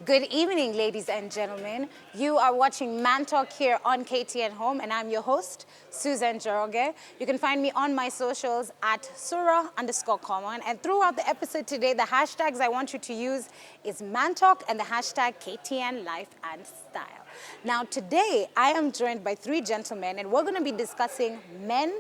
Good evening, ladies and gentlemen. You are watching Man Talk here on KTN Home, and I'm your host, Susan Joroge. You can find me on my socials at Sura_common. And throughout the episode today, the hashtags I want you to use is Man Talk and the hashtag KTN Life and Style. Now, today, I am joined by three gentlemen, and we're going to be discussing men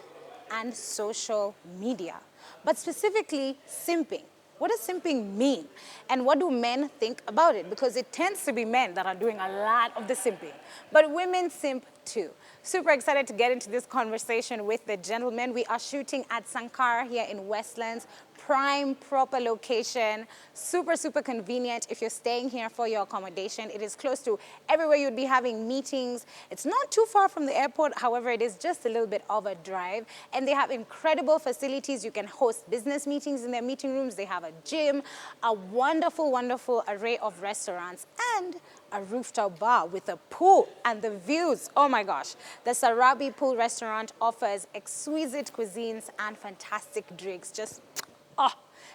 and social media, but specifically simping. What does simping mean? And what do men think about it? Because it tends to be men that are doing a lot of the simping, but women simp too. Super excited to get into this conversation with the gentlemen. We are shooting at Sankara here in Westlands. Prime, proper location, super convenient if you're staying here for your accommodation. It is close to everywhere you'd be having meetings. It's not too far from the airport, however, it is just a little bit of a drive. And they have incredible facilities. You can host business meetings in their meeting rooms. They have a gym, a wonderful array of restaurants, and a rooftop bar with a pool and the views. Oh my gosh. The Sarabi Pool Restaurant offers exquisite cuisines and fantastic drinks. Just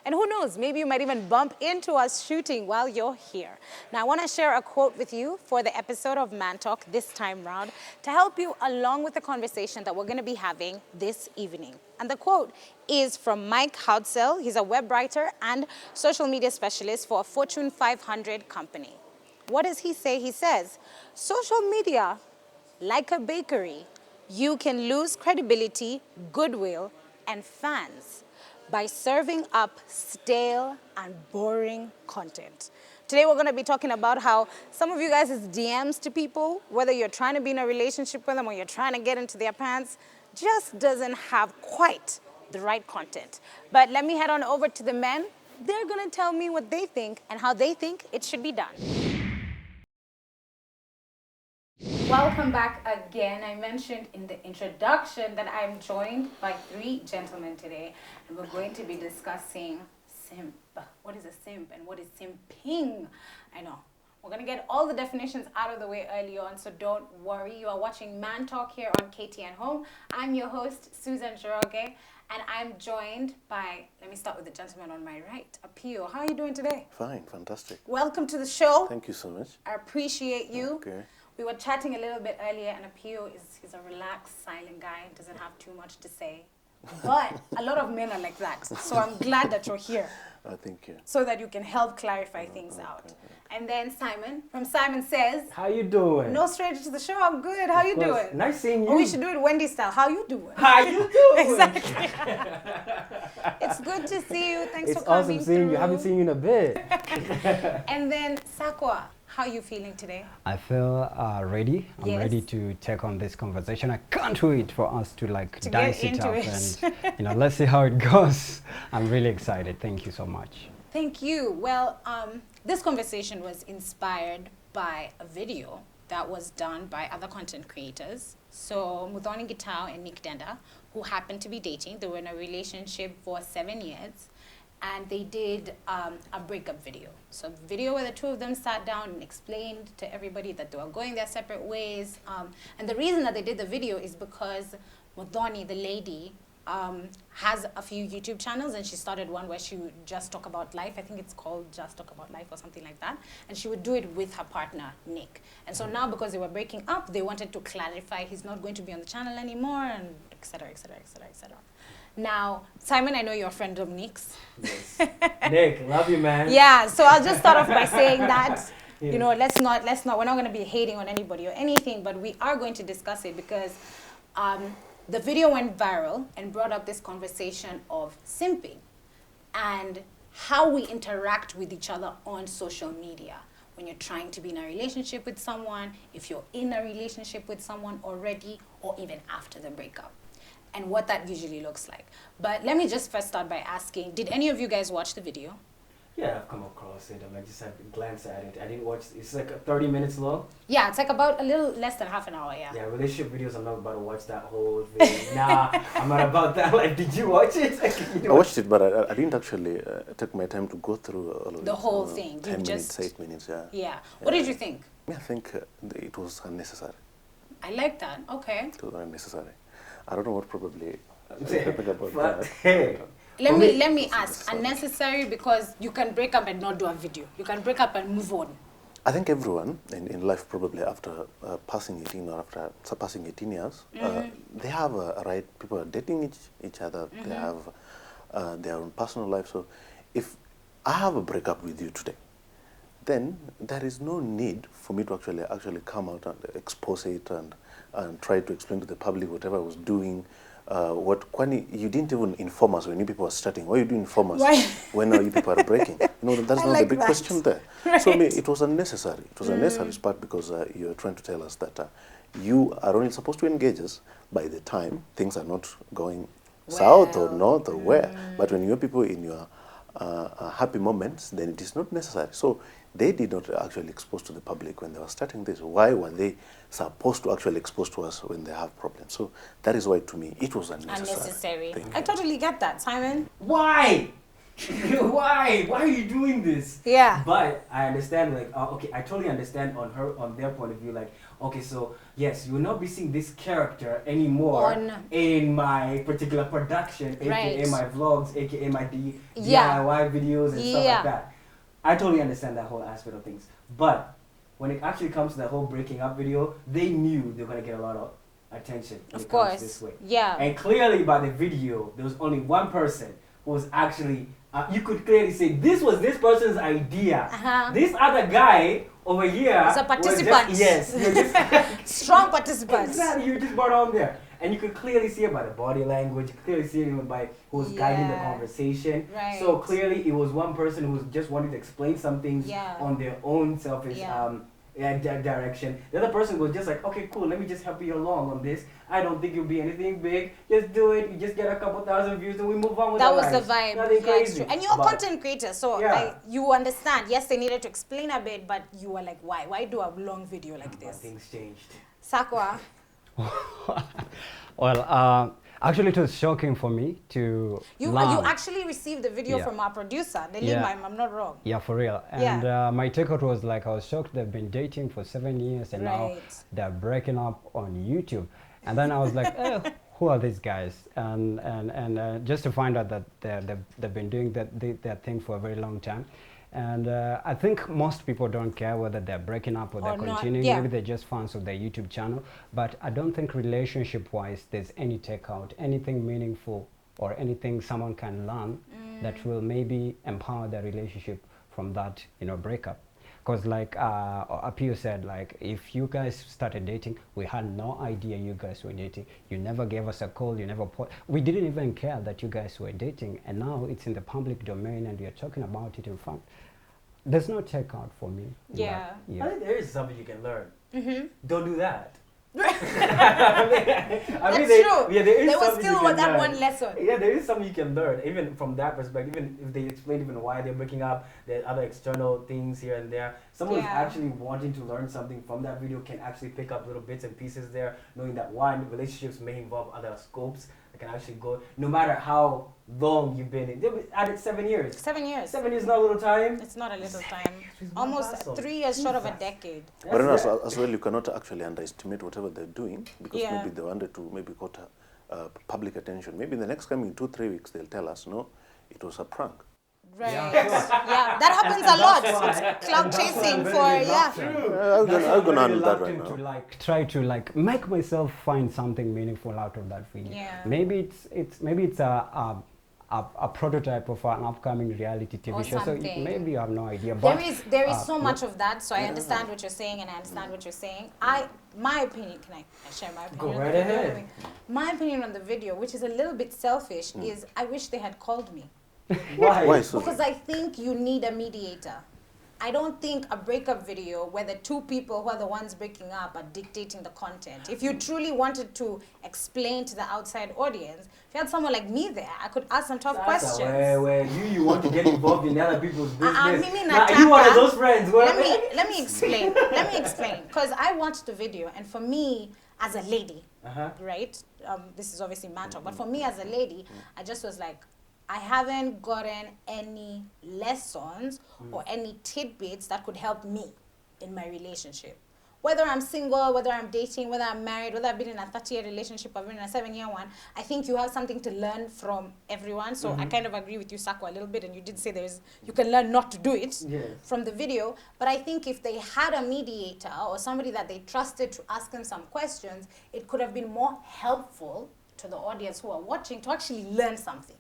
and who knows, maybe you might even bump into us shooting while you're here. Now, I want to share a quote with you for the episode of Man Talk this time round to help you along with the conversation that we're going to be having this evening. And the quote is from Mike Houtsell. He's a web writer and social media specialist for a Fortune 500 company. What does he say? He says, social media, like a bakery, you can lose credibility, goodwill, and fans by serving up stale and boring content. Today we're going to be talking about how some of you guys' DMs to people, whether you're trying to be in a relationship with them or you're trying to get into their pants, just doesn't have quite the right content. But let me head on over to the men. They're going to tell me what they think and how they think it should be done. Welcome back again. I mentioned in the introduction that I'm joined by three gentlemen today, and we're going to be discussing simp. What is a simp and what is simping? I know. We're going to get all the definitions out of the way early on, so don't worry. You are watching Man Talk here on KTN Home. I'm your host, Susan Joroge, and I'm joined by, let me start with the gentleman on my right, Apiyo. How are you doing today? Fine, fantastic. Welcome to the show. Thank you so much. I appreciate you. Okay. We were chatting a little bit earlier, and Apiyo he's a relaxed, silent guy, doesn't have too much to say. But a lot of men are like that, so I'm glad that you're here. Thank you. So that you can help clarify things out. Okay. And then Simon, from Simon Says. How you doing? No stranger to the show, I'm good. How you doing? Nice seeing you. Oh, we should do it Wendy style. How you doing? How you doing? Exactly. It's good to see you. Thanks for coming It's awesome seeing you. Haven't seen you in a bit. And then Sakwa. How are you feeling today? I feel ready. I'm ready to take on this conversation. I can't wait for us to dice it up and let's see how it goes. I'm really excited. Thank you so much. Thank you. Well, this conversation was inspired by a video that was done by other content creators. So Muthoni Gitao and Nick Denda, who happened to be dating, they were in a relationship for 7 years. And they did a breakup video. So a video where the two of them sat down and explained to everybody that they were going their separate ways. And the reason that they did the video is because Muthoni, the lady, has a few YouTube channels, and she started one where she would just talk about life. I think it's called Just Talk About Life or something like that. And she would do it with her partner, Nick. And so now, because they were breaking up, they wanted to clarify he's not going to be on the channel anymore, and et cetera, et cetera, et cetera, et cetera. Now, Simon, I know you're a friend of Nick's. Yes. Nick, love you, man. Yeah, so I'll just start off by saying that, we're not going to be hating on anybody or anything, but we are going to discuss it because the video went viral and brought up this conversation of simping and how we interact with each other on social media. When you're trying to be in a relationship with someone, if you're in a relationship with someone already, or even after the breakup, and what that usually looks like. But let me just first start by asking, did any of you guys watch the video? Yeah, I've come across it. I just had to glance at it. I didn't watch. It's like 30 minutes long. Yeah, it's like about a little less than half an hour, yeah. Yeah, relationship videos, I'm not about to watch that whole thing. Nah, I'm not about that. Like, did you watch it? I watched it, but I didn't actually take my time to go through all of the whole thing. 10 minutes, 8 minutes, yeah. Yeah. What did you think? I think it was unnecessary. I like that. Okay. It was unnecessary. I don't know what probably think about that. Hey. Let me ask, unnecessary because you can break up and not do a video. You can break up and move on. I think everyone in life probably after passing 18 or after surpassing 18 years, they have a right. People are dating each other. They have their own personal life. So if I have a breakup with you today, then there is no need for me to actually come out and expose it and try to explain to the public whatever I was doing. Kwani, you didn't even inform us when you people were starting. Why you didn't inform us when you people are breaking? That's not the big question there. Right. So it was unnecessary. It was a necessary part because you're trying to tell us that you are only supposed to engage us by the time things are not going south or north or where. But when you're people in your happy moments, then it is not necessary. So they did not actually expose to the public when they were starting this. Why were they supposed to actually expose to us when they have problems? So that is why, to me, it was unnecessary. I totally get that, Simon. Why? Why are you doing this? Yeah. But I understand, like, okay, I totally understand on their point of view, like, okay, so yes, you will not be seeing this character anymore in my particular production, aka my vlogs, aka my DIY videos and stuff like that. I totally understand that whole aspect of things. But when it actually comes to the whole breaking up video, they knew they were going to get a lot of attention. Of course. This way. Yeah. And clearly by the video, there was only one person who was actually, you could clearly say this was this person's idea. This other guy over here was a participant. Strong participant. Exactly, you just brought on there. And you could clearly see it by the body language, you could clearly see it even by who was guiding the conversation. Right. So clearly it was one person who was just wanting to explain some things on their own selfish direction. The other person was just like, okay, cool, let me just help you along on this. I don't think you'll be anything big. Just do it. You just get a couple thousand views and we move on with that. That was the vibe. It's true. And you're a content creator, so you understand. Yes, they needed to explain a bit, but you were like, why? Why do a long video like this? Things changed. Sakwa. Well, actually, it was shocking for me to You actually received the video from our producer, Nelima, I'm not wrong. Yeah, for real. And my takeout was like, I was shocked they've been dating for 7 years and now they're breaking up on YouTube. And then I was like, who are these guys? And just to find out that they've been doing that thing for a very long time. And I think most people don't care whether they're breaking up or they're continuing. Maybe they're just fans of their YouTube channel. But I don't think relationship-wise there's any takeout, anything meaningful or anything someone can learn that will maybe empower their relationship from that, breakup. Because like Apiyo said, like, if you guys started dating, we had no idea you guys were dating. You never gave us a call, you never we didn't even care that you guys were dating, and now it's in the public domain and you're talking about it in front. There's no checkout for me. Yeah. I think there is something you can learn. Don't do that. That's true. Yeah, there is there was still that one lesson. Yeah, there is something you can learn, even from that perspective. Even if they explain even why they're breaking up, there are other external things here and there. Someone who's actually wanting to learn something from that video can actually pick up little bits and pieces there, knowing that one, relationships may involve other scopes that can actually go, no matter how long you've been in. They've been at it 7 years. 7 years. 7 years is not a little time. It's not a little time. Almost 3 years short of a decade. But as well, you cannot actually underestimate whatever they're doing, because maybe they wanted to got public attention. Maybe in the next coming 2-3 weeks, they'll tell us, no, it was a prank. Right. Yeah, that happens a lot. Clout chasing I'm gonna handle that right now. To try to make myself find something meaningful out of that video. Yeah. Maybe it's a prototype of an upcoming reality TV show. So maybe you have no idea. But there is so much of that. So I understand what you're saying, and I understand what you're saying. My opinion. Can I share my opinion? Go right ahead. My opinion on the video, which is a little bit selfish, is I wish they had called me. Why? Because I think you need a mediator. I don't think a breakup video where the two people who are the ones breaking up are dictating the content. If you truly wanted to explain to the outside audience, if you had someone like me there, I could ask some tough questions. Where you want to get involved in other people's business. You one of those friends. Let me explain. Because I watched the video, and for me, as a lady, right? This is obviously man talk, but for me as a lady, I just was like, I haven't gotten any lessons or any tidbits that could help me in my relationship. whether I'm single, whether I'm dating, whether I'm married, whether I've been in a 30-year relationship or been in a 7-year one, I think you have something to learn from everyone. So I kind of agree with you, Sakwa, a little bit, and you did say you can learn not to do it from the video. But I think if they had a mediator or somebody that they trusted to ask them some questions, it could have been more helpful to the audience who are watching to actually learn something.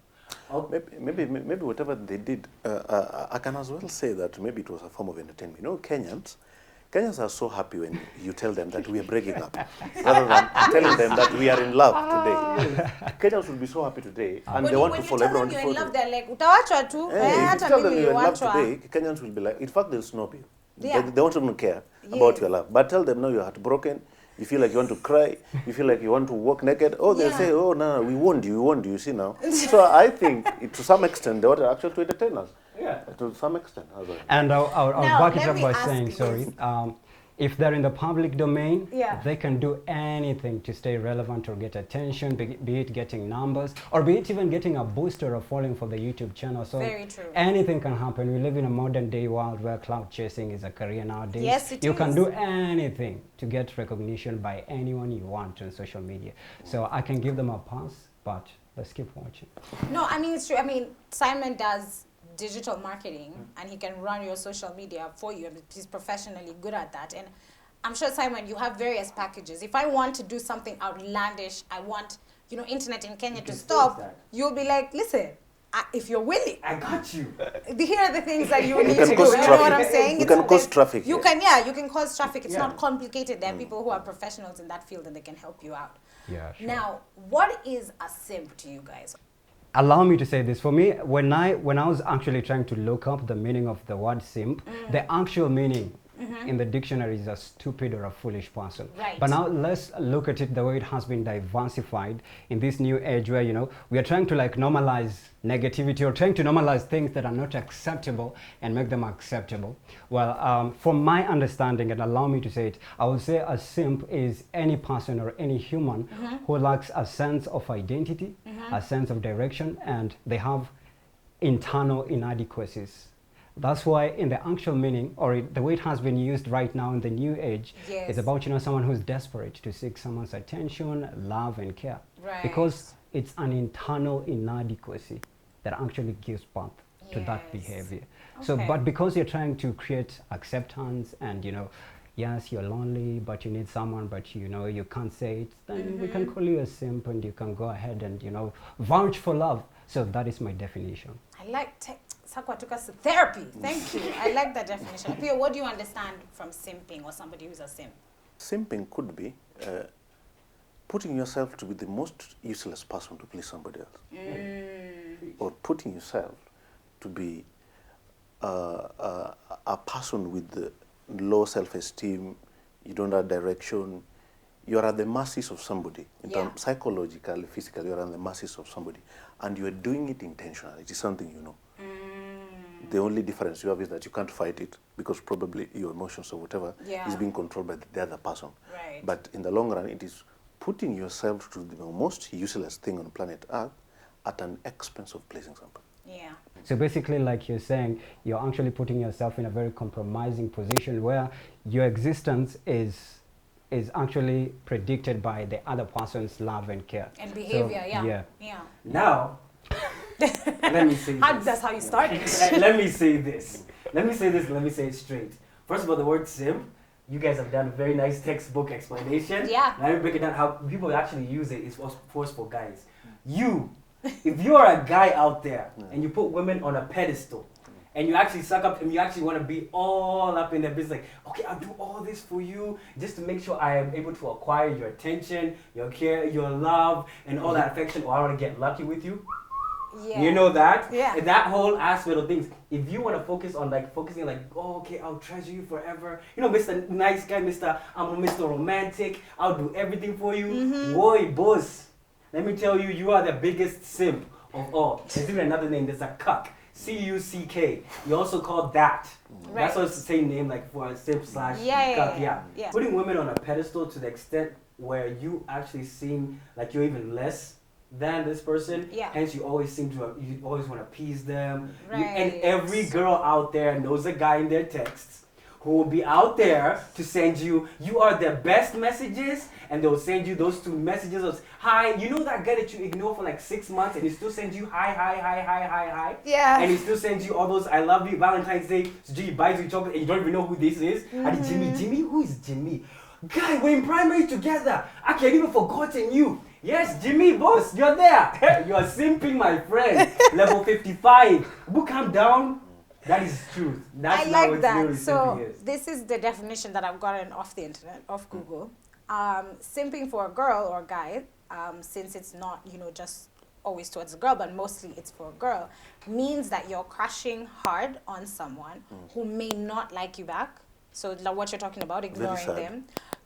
Maybe whatever they did, I can as well say that maybe it was a form of entertainment. You know, Kenyans are so happy when you tell them that we are breaking up, rather than telling them that we are in love today. Kenyans will be so happy today, and they want to follow everyone. When you tell them you're in love, they're like, utawachwa tu. If you tell them you're in love today, Kenyans will be like, in fact, they'll snob you. Yeah. They won't even care about your love. But tell them, no, you're heartbroken. You feel like you want to cry. You feel like you want to walk naked. Oh, they'll say, oh, no, we warned you, you see now. So I think, to some extent, they want actually to entertain us. Yeah. To some extent. And I'll back it up by saying, sorry, if they're in the public domain, they can do anything to stay relevant or get attention, be it getting numbers, or be it even getting a booster or following for the YouTube channel. So very true. Anything can happen. We live in a modern day world where clout chasing is a career nowadays. Yes, it you is. can do anything to get recognition by anyone you want on social media. So I can give them a pass, but let's keep watching. No, I mean, it's true. I mean, Simon does digital marketing and he can run your social media for you. I mean, he's professionally good at that. And I'm sure, Simon, you have various packages. If I want to do something outlandish, I want, internet in Kenya to stop, you'll be like, listen, if you're willing. I got you. Here are the things that you need to do. You know what I'm saying? You can cause traffic. You can cause traffic. It's not complicated. There are people who are professionals in that field and they can help you out. Yeah, sure. Now, what is a simp to you guys? Allow me to say this. For me, when I was actually trying to look up the meaning of the word simp, the actual meaning in the dictionary is a stupid or a foolish person. Right. But now let's look at it the way it has been diversified in this new age where, we are trying to normalize negativity or trying to normalize things that are not acceptable and make them acceptable. Well, from my understanding, and allow me to say it, I would say a simp is any person or any human who lacks a sense of identity, a sense of direction, and they have internal inadequacies. That's why in the actual meaning, or the way it has been used right now in the new age, it's about, someone who's desperate to seek someone's attention, love, and care. Right. Because it's an internal inadequacy that actually gives birth to that behavior. Okay. So, but because you're trying to create acceptance and, yes, you're lonely, but you need someone, but you can't say it, then we can call you a simp and you can go ahead and, vouch for love. So that is my definition. I like Sakwa took us to therapy. Thank you. I like that definition. Apiyo, what do you understand from simping or somebody who's a simp? Simping could be putting yourself to be the most useless person to please somebody else. Or putting yourself to be a person with the low self-esteem, you don't have direction, you're at the mercies of somebody, in terms psychologically, physically, you're at the mercies of somebody, and you're doing it intentionally. It is something you know. The only difference you have is that you can't fight it because probably your emotions or whatever is being controlled by the other person. Right. But in the long run, it is putting yourself to the most useless thing on planet Earth at an expense of pleasing somebody. Yeah. So basically, like you're saying, you're actually putting yourself in a very compromising position where your existence is actually predicted by the other person's love and care. And behavior, so, yeah. Now, let me say this. That's how you started. Let me say this. Let me say it straight. First of all, the word simp, you guys have done a very nice textbook explanation. Yeah. Let me break it down how people actually use it. It's for guys. If you're a guy out there and you put women on a pedestal and you actually suck up and you actually want to be all up in their business, like, okay, I'll do all this for you just to make sure I am able to acquire your attention, your care, your love, and all that affection, or I want to get lucky with you. Yeah. You know that? Yeah. And that whole aspect of things. If you want to focus on focusing oh, okay, I'll treasure you forever. Mr. Nice Guy, I'm Mr. Romantic. I'll do everything for you. Boy, boss. Let me tell you, you are the biggest simp of all. There's even another name. There's a cuck. C-U-C-K. You also call that. Right. That's also the same name for a simp / cuck. Yeah. Putting women on a pedestal to the extent where you actually seem like you're even less than this person. Yeah. Hence, you always want to appease them. Right. And every girl out there knows a guy in their texts who will be out there to send you, you are the best messages, and they'll send you those 2 messages of hi. You know that guy that you ignore for like 6 months and he still sends you hi, hi, hi, hi, hi, hi? Yeah. And he still sends you all those I love you, Valentine's Day, so he buys you chocolate and you don't even know who this is. And Jimmy, who is Jimmy? Guy, we're in primary together. I can't even forgotten you. Yes, Jimmy, boss, you're there. You are simping, my friend. Level 55. But calm down. That is truth. That's I like that. Really So this is the definition that I've gotten off the internet, off Google. Simping for a girl or guy, since it's not, just always towards a girl, but mostly it's for a girl, means that you're crushing hard on someone who may not like you back. So like what you're talking about, ignoring them.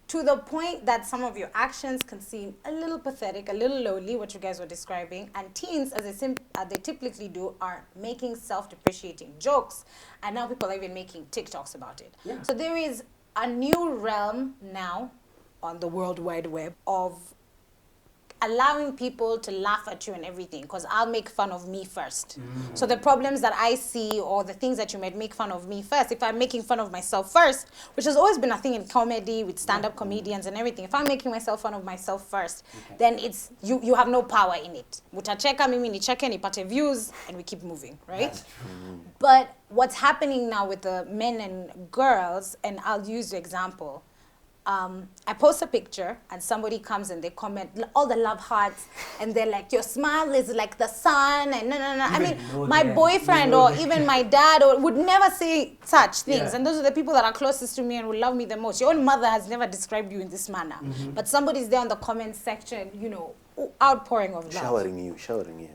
To the point that some of your actions can seem a little pathetic, a little lowly, what you guys were describing. And teens, as they typically do, are making self-depreciating jokes. And now people are even making TikToks about it. Yeah. So there is a new realm now on the World Wide Web of allowing people to laugh at you and everything, because I'll make fun of me first. So the problems that I see or the things that you might make fun of me first, if I'm making fun of myself first, which has always been a thing in comedy with stand-up comedians and everything, if I'm making fun of myself first, then it's you have no power in it. Utacheka mimi nicheke nipate views and we keep moving, right? But what's happening now with the men and girls, and I'll use the example, I post a picture and somebody comes and they comment all the love hearts and they're like, your smile is like the sun and no. I mean, my boyfriend or even my dad would never say such things. And those are the people that are closest to me and will love me the most. Your own mother has never described you in this manner. But somebody's there in the comment section, outpouring of love. Showering you.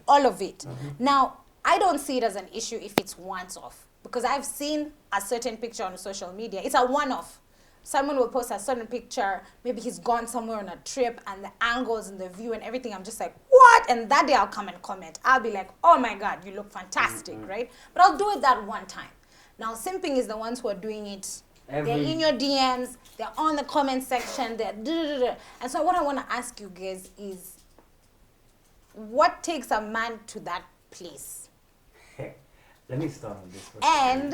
All of it. Now, I don't see it as an issue if it's once off. Because I've seen a certain picture on social media. It's a one-off. Someone will post a certain picture, maybe he's gone somewhere on a trip and the angles and the view and everything, I'm just like, what? And that day I'll come and comment. I'll be like, oh my God, you look fantastic, right? But I'll do it that one time. Now, simping is the ones who are doing it. They're in your DMs, they're on the comment section, they're And so what I want to ask you guys is, what takes a man to that place? Let me start on this. And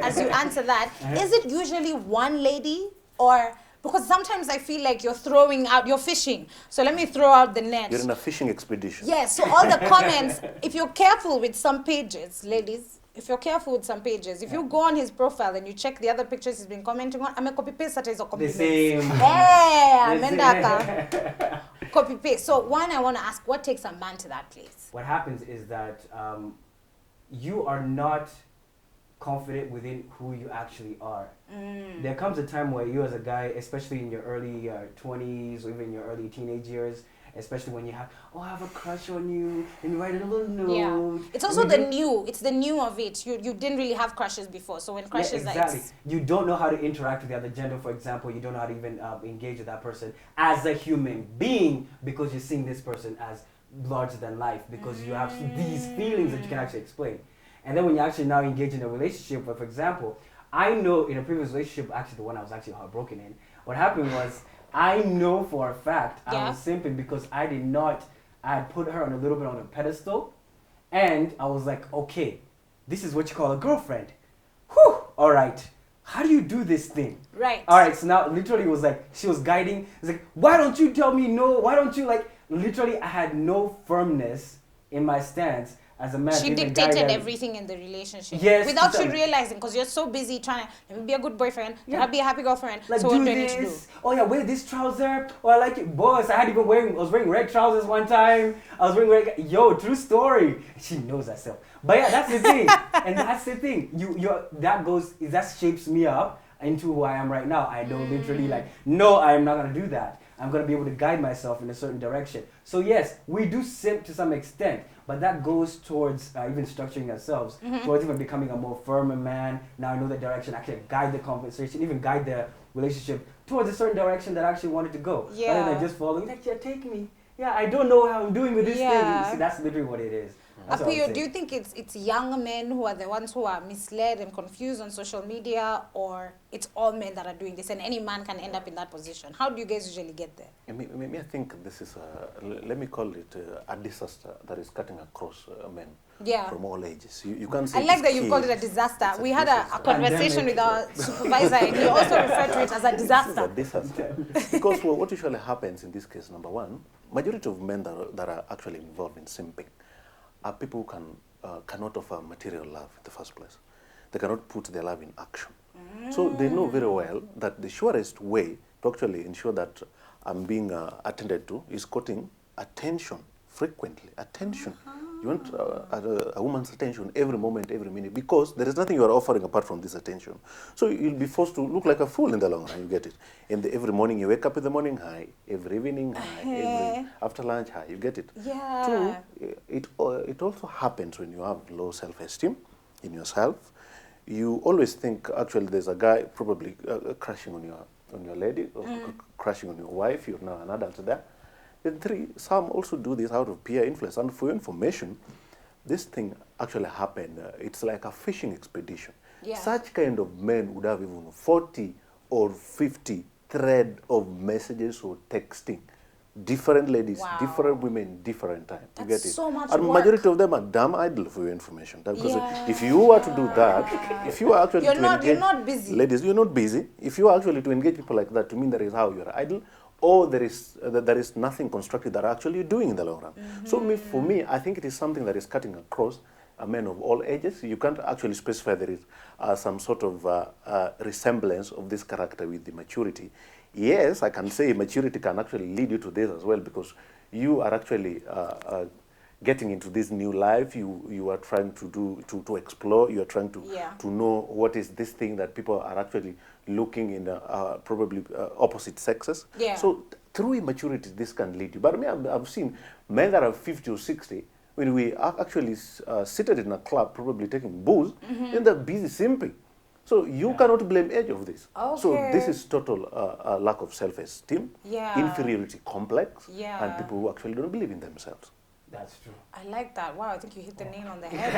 as you answer that, is it usually one lady or, because sometimes I feel like you're fishing. So let me throw out the net. You're in a fishing expedition. Yes, so all the comments, if you're careful with some pages, ladies, if you go on his profile and you check the other pictures he's been commenting on, I'm a copy paste that is a compliment. The same. Yeah, copy paste. So one, I want to ask, what takes a man to that place? What happens is that you are not confident within who you actually are. There comes a time where you as a guy, especially in your early 20s or even your early teenage years, especially when you have, I have a crush on you, and you write a little note. Yeah. It's also the new of it. You didn't really have crushes before, so when crushes you don't know how to interact with the other gender, for example, you don't know how to even engage with that person as a human being, because you're seeing this person as larger than life, because you have these feelings that you can actually explain. And then when you actually now engage in a relationship, for example, I know in a previous relationship, actually the one I was actually heartbroken in, what happened was, I know for a fact I was simping because I had put her on a little bit on a pedestal, and I was like, okay, this is what you call a girlfriend. Whew, all right. How do you do this thing? Right. All right, so now literally it was like, she was guiding. It's like, why don't you tell me no? Why don't you literally I had no firmness in my stance as a man. She dictated everything in the relationship. Yes. Without you realizing, because you're so busy trying to, let me be a good boyfriend, let me be a happy girlfriend. Like, so what do I need to do? Oh yeah, wear this trouser. Oh, I like it. Boss, I was wearing red trousers one time. I was wearing red, true story. She knows herself. But yeah, that's the thing. And that's the thing. That shapes me up into who I am right now. I don't literally no, I am not gonna do that. I'm going to be able to guide myself in a certain direction. So yes, we do simp to some extent, but that goes towards even structuring ourselves, towards even becoming a more firmer man. Now I know the direction, I can guide the conversation, even guide the relationship towards a certain direction that I actually wanted to go. Yeah. Rather than just following, take me. Yeah, I don't know how I'm doing with this thing. See, that's literally what it is. Apiyo, do you think it's younger men who are the ones who are misled and confused on social media, or it's all men that are doing this and any man can end up in that position? How do you guys usually get there? I think this is, let me call it a disaster that is cutting across men from all ages. You can't say I like that you called it a disaster. We had a conversation with our supervisor and he also referred to it as a disaster. This is a disaster. Because what usually happens in this case, number one, majority of men that are actually involved in simping are people who cannot offer material love in the first place. They cannot put their love in action. So they know very well that the surest way to actually ensure that I'm being attended to is quoting attention frequently. Attention. You want a woman's attention every moment, every minute, because there is nothing you are offering apart from this attention. So you'll be forced to look like a fool in the long run. You get it. Every morning you wake up in the morning high, every evening high, every after lunch high. You get it. Yeah. Two, it also happens when you have low self-esteem in yourself. You always think actually there's a guy probably crashing on your lady or crashing on your wife. You're now an adult there. Then three, some also do this out of peer influence. And for your information, this thing actually happened. It's like a fishing expedition. Yeah. Such kind of men would have even 40 or 50 thread of messages or texting. Different ladies, different women, different time. That's you get it? So much and work. majority of them are damn idle for your information. Because if you were to do that, if you are actually engage you're not busy. Ladies, you're not busy. If you are actually to engage people like that, to mean that is how you're idle, or there is nothing constructive that actually you're doing in the long run. So for me, I think it is something that is cutting across men of all ages. You can't actually specify there is some sort of resemblance of this character with the maturity. Yes, I can say maturity can actually lead you to this as well, because you are actually getting into this new life. You are trying to explore. You are trying to know what is this thing that people are actually looking in probably opposite sexes. Yeah. So through immaturity, this can lead you. But I mean, I've seen men that are 50 or 60, when we are actually seated in a club, probably taking booze, and they're busy simping. So you cannot blame age of this. Okay. So this is total lack of self-esteem, inferiority complex, and people who actually don't believe in themselves. That's true. I like that. Wow, I think you hit the nail on the head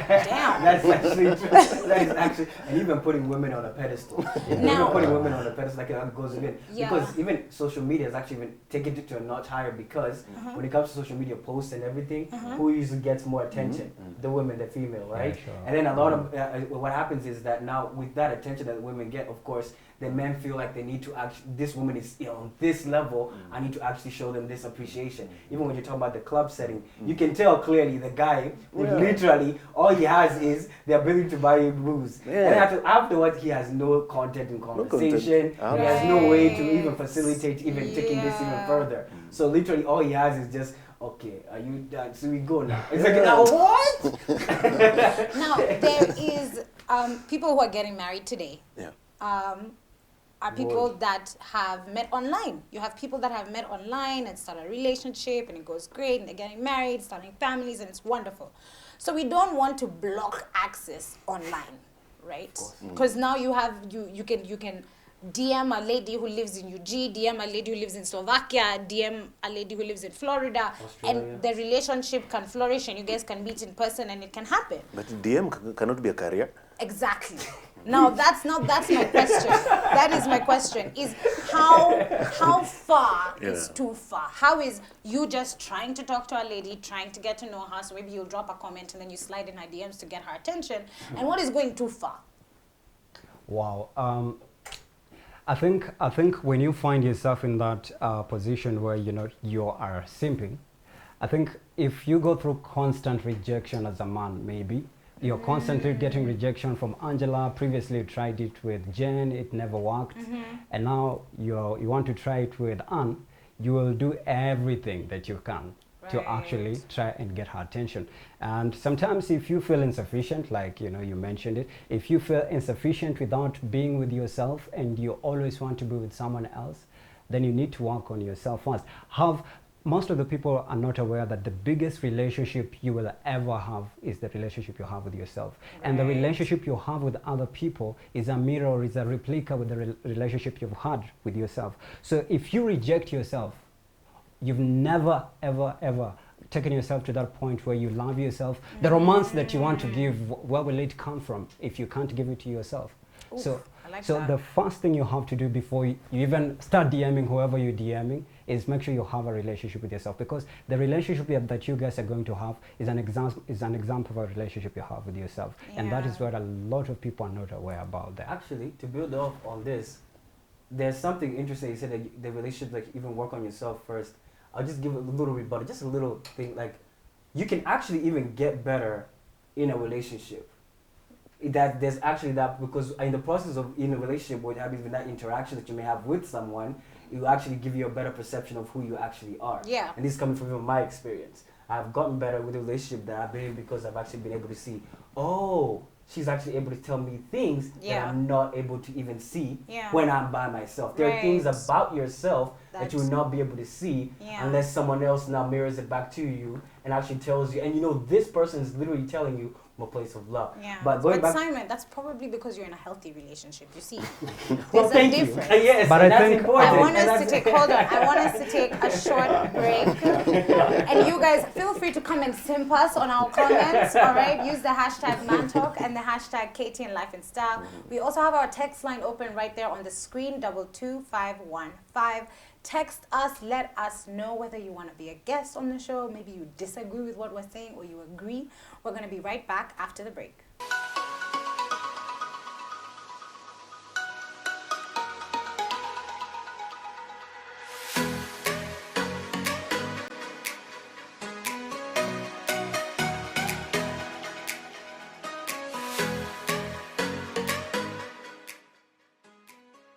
there. Damn. That's actually true. That is actually, and even putting women on a pedestal. Even putting women on a pedestal, like that goes in. Because even social media has actually even taken it to a notch higher, because when it comes to social media posts and everything, who usually gets more attention? The women, the female, right? Yeah, sure. And then a lot of, what happens is that now with that attention that women get, of course, the men feel like they need to actually, this woman is on this level, I need to actually show them this appreciation. Even when you're talking about the club setting, you can tell clearly the guy would literally, all he has is the ability to buy you booze. And afterwards, he has no content in conversation. He has no way to even facilitate even taking this even further. So literally all he has is just, okay, are you done? So we go now. It's like, now what? Now, there is people who are getting married today. Are people that have met online. You have people that have met online and start a relationship and it goes great and they're getting married, starting families, and it's wonderful. So we don't want to block access online, right? Because now you have you can DM a lady who lives in UG, DM a lady who lives in Slovakia, DM a lady who lives in Florida, Australia. And the relationship can flourish and you guys can meet in person and it can happen. But DM cannot be a career. Exactly. Now that's my question. That is my question. Is how far is too far? How is you just trying to talk to a lady, trying to get to know her, so maybe you'll drop a comment and then you slide in her DMs to get her attention, and what is going too far? Wow. I think when you find yourself in that position where you are simping, I think if you go through constant rejection as a man, maybe you're constantly getting rejection from Angela. Previously you tried it with Jen, it never worked, and now you want to try it with Anne. You will do everything that you can to actually try and get her attention. And sometimes if you feel insufficient, like you mentioned it, if you feel insufficient without being with yourself and you always want to be with someone else, then you need to work on yourself first. Most of the people are not aware that the biggest relationship you will ever have is the relationship you have with yourself. And the relationship you have with other people is a mirror, is a replica with the relationship you've had with yourself. So if you reject yourself, you've never, ever, ever taken yourself to that point where you love yourself? The romance that you want to give, where will it come from if you can't give it to yourself? Oof, So, I like so that. the first thing you have to do before you even start DMing whoever you're DMing is make sure you have a relationship with yourself, because the relationship that you guys are going to have is an example of a relationship you have with yourself, and that is Yeah. what a lot of people are not aware about. That Actually, to build off on this, there's something interesting. You said that the relationship, like, even work on yourself first. I'll just give a little rebuttal, just a little thing. Like, you can actually even get better in a relationship. That there's actually that, because in the process of in a relationship, what happens with that interaction that you may have with someone, it will actually give you a better perception of who you actually are. Yeah. And this is coming from even my experience. I've gotten better with the relationship that I've been in because I've actually been able to see, oh, she's actually able to tell me things Yeah. that I'm not able to even see Yeah. when I'm by myself. There are things Right. about yourself that you will That's- not be able to see Yeah. unless someone else now mirrors it back to you and actually tells you. And you know, this person is literally telling you from a place of love. Yeah. But going back, Simon, that's probably because you're in a healthy relationship. You see, well, there's a thank you. difference. Yes, But and I that's think- important. I want and us to that's- take, hold on, I want us to take a short break. And you guys, feel free to come and simp us on our comments, all right? Use the hashtag ManTalk and the hashtag KTN Life and Style. We also have our text line open right there on the screen, 22515. Text us, let us know whether you want to be a guest on the show, maybe you disagree with what we're saying or you agree. We're going to be right back after the break.